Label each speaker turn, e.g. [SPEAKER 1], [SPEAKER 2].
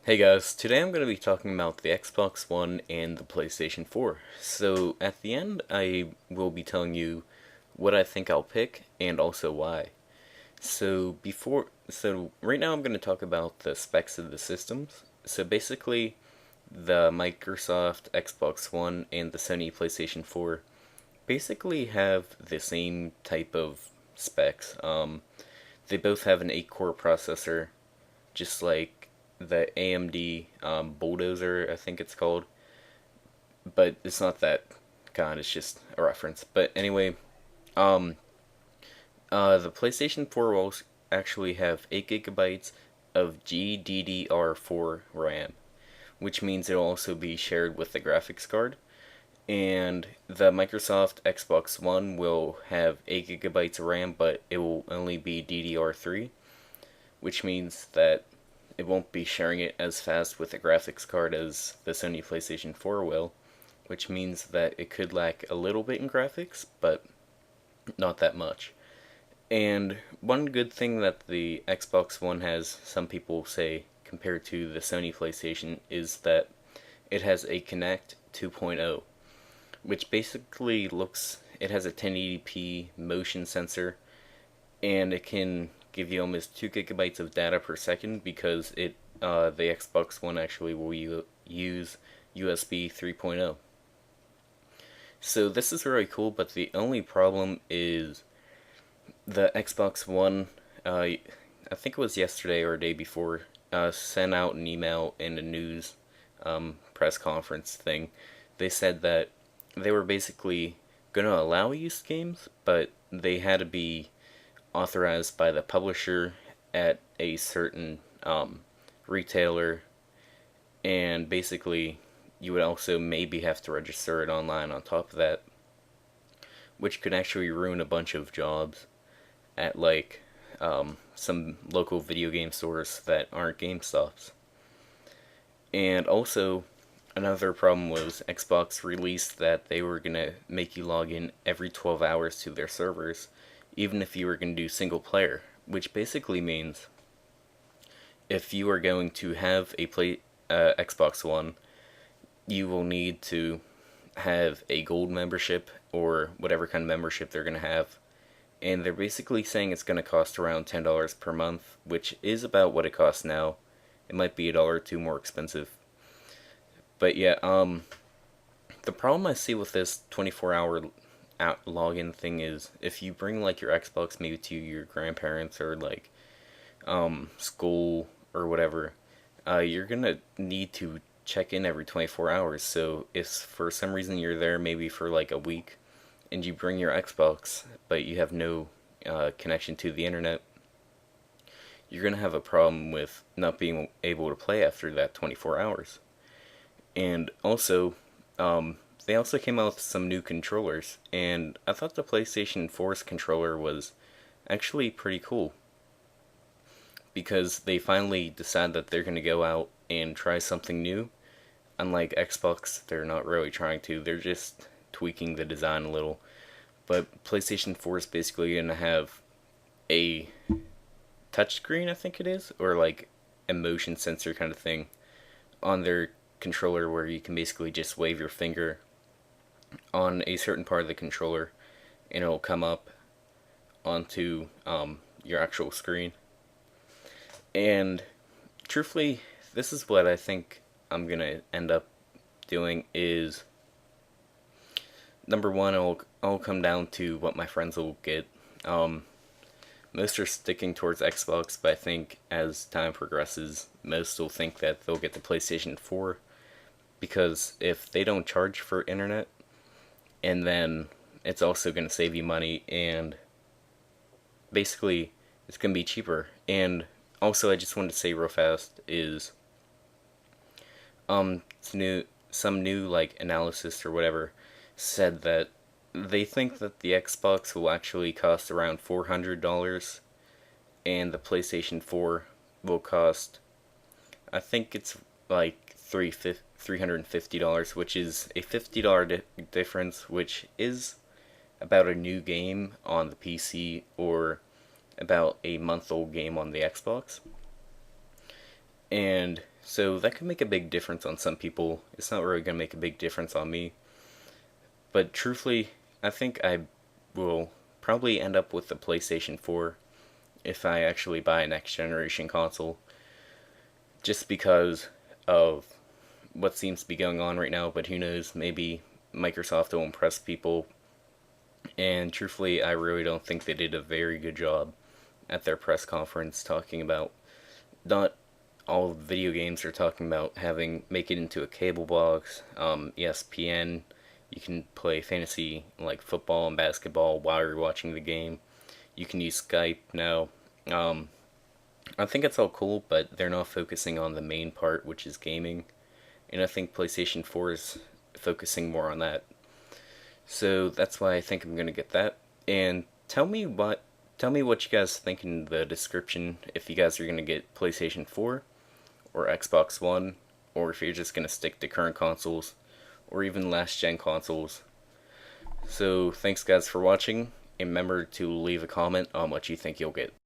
[SPEAKER 1] Hey guys, today I'm going to be talking about the Xbox One and the PlayStation 4. So at the end, I will be telling you what I think I'll pick and also why. So right now I'm going to talk about the specs of the systems. So basically, the Microsoft Xbox One and the Sony PlayStation 4 basically have the same type of specs. They both have an 8-core processor, just like the AMD Bulldozer, I think it's called. But it's not that kind, it's just a reference. But anyway, um, the PlayStation 4 will actually have 8 gigabytes of GDDR4 RAM, which means it'll also be shared with the graphics card. And the Microsoft Xbox One will have 8 gigabytes of RAM, but it will only be DDR3, which means that it won't be sharing it as fast with the graphics card as the Sony PlayStation 4 will, which means that it could lack a little bit in graphics, but not that much. And one good thing that the Xbox One has, some people say, compared to the Sony PlayStation, is that it has a Kinect 2.0, which basically it has a 1080p motion sensor, and it can give you almost 2 gigabytes of data per second because the Xbox One actually will use USB 3.0. So this is really cool, but the only problem is the Xbox One. I think it was yesterday or a day before. Sent out an email in a news press conference thing. They said that they were basically going to allow used games, but they had to be authorized by the publisher at a certain retailer, and basically you would also maybe have to register it online on top of that, which could actually ruin a bunch of jobs at some local video game stores that aren't GameStops. And also, another problem was Xbox released that they were going to make you log in every 12 hours to their servers, even if you were going to do single player, which basically means if you are going to have a Xbox One, you will need to have a gold membership or whatever kind of membership they're going to have. And they're basically saying it's going to cost around $10 per month, which is about what it costs now. It might be a dollar or two more expensive. But yeah, the problem I see with this 24-hour login thing is if you bring like your Xbox maybe to your grandparents or like school or whatever, you're gonna need to check in every 24 hours. So if for some reason you're there maybe for like a week and you bring your Xbox but you have no connection to the internet, you're gonna have a problem with not being able to play after that 24 hours. And also, they also came out with some new controllers, and I thought the PlayStation 4's controller was actually pretty cool because they finally decide that they're going to go out and try something new. Unlike Xbox, they're not really trying to, they're just tweaking the design a little. But PlayStation 4 is basically going to have a touchscreen, I think it is, or like a motion sensor kind of thing on their controller where you can basically just wave your finger on a certain part of the controller and it'll come up onto your actual screen. And truthfully, this is what I think I'm gonna end up doing is number one, I'll come down to what my friends will get. Most are sticking towards Xbox, but I think as time progresses, most will think that they'll get the PlayStation 4 because if they don't charge for internet, and then it's also going to save you money, and basically it's going to be cheaper. And also, I just wanted to say real fast is some new like analysis or whatever said that they think that the Xbox will actually cost around $400 and the PlayStation 4 will cost, I think it's like $350, which is a $50 difference, which is about a new game on the PC or about a month old game on the Xbox. And So that could make a big difference on some people. It's not really going to make a big difference on me. But truthfully, I think I will probably end up with the PlayStation 4 if I actually buy a next generation console. Just because of what seems to be going on right now, but who knows, maybe Microsoft will impress people. And truthfully, I really don't think they did a very good job at their press conference talking about not all video games are talking about having make it into a cable box. ESPN, you can play fantasy like football and basketball while you're watching the game. You can use Skype now. Um, I think it's all cool, but they're not focusing on the main part, which is gaming. And I think PlayStation 4 is focusing more on that. So that's why I think I'm gonna get that. And tell me what you guys think in the description if you guys are gonna get PlayStation 4 or Xbox One, or if you're just gonna stick to current consoles or even last gen consoles. So thanks guys for watching, and remember to leave a comment on what you think you'll get.